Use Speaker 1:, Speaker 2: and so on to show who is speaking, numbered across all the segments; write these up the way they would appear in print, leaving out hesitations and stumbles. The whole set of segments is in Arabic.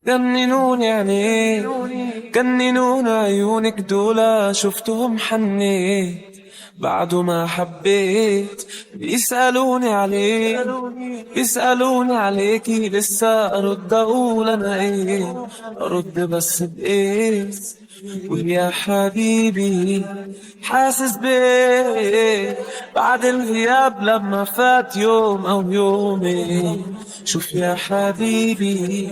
Speaker 1: جننوني عينيك، جننوني عيونك دولا، شفتهم حنيت بعد ما حبيت. بيسألوني عليك، بيسألوني عليكي، لسه أرد أقول أنا إيه؟ أرد بس بإيه؟ قول يا حبيبي حاسس بيه بعد الغياب لما فات يوم أو يومين. شوف يا حبيبي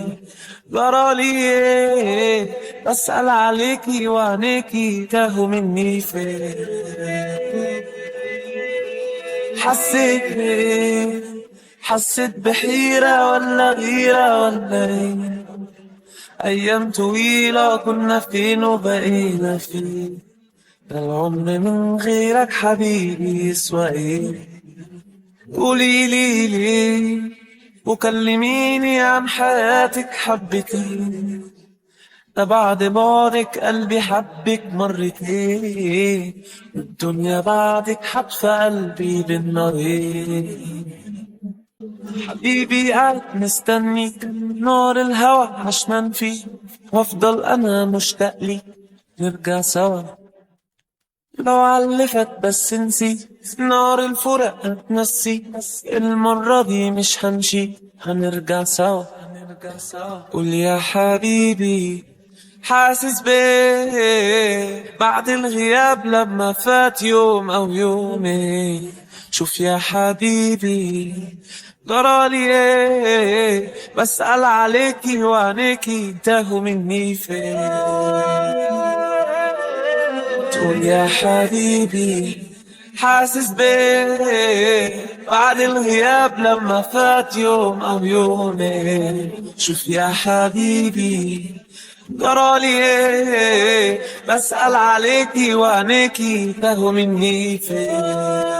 Speaker 1: جرالي ايه، بسأل عليكي وعينيكي تاهوا مني فين. حسيت بيه، حسيت بحيرة ولا غيرة ولا ايه؟ أيام طويلة كنا فين وبقينا فين؟ ده العمر من غيرك حبيبي يسوى ايه؟ قوليلي ليه وكلميني عن حياتك حبتين، ده بعد بعدك قلبي حبك مرتين، الدنيا بعدك حتفى قلبي بالنارين. حبيبي قاعد مستنيك نار الهوى عشمان فيه، وافضل انا مشتاق ليك نرجع سوا. لو علفت بس نسي نار الفرق هتنسي، المرة دي مش هنشي هنرجع سوا. قول يا حبيبي حاسس بيه بعد الغياب لما فات يوم أو يومين. شوف يا حبيبي جرالي ايه، بسأل عليكي وعينيكي تاهوا مني فين. تقول يا حبيبي حاسس بيه بعد الغياب لما فات يوم أو يومين. شوف يا حبيبي جرالي ايه، بسأل عليكي وعينيكي تاهوا مني فين.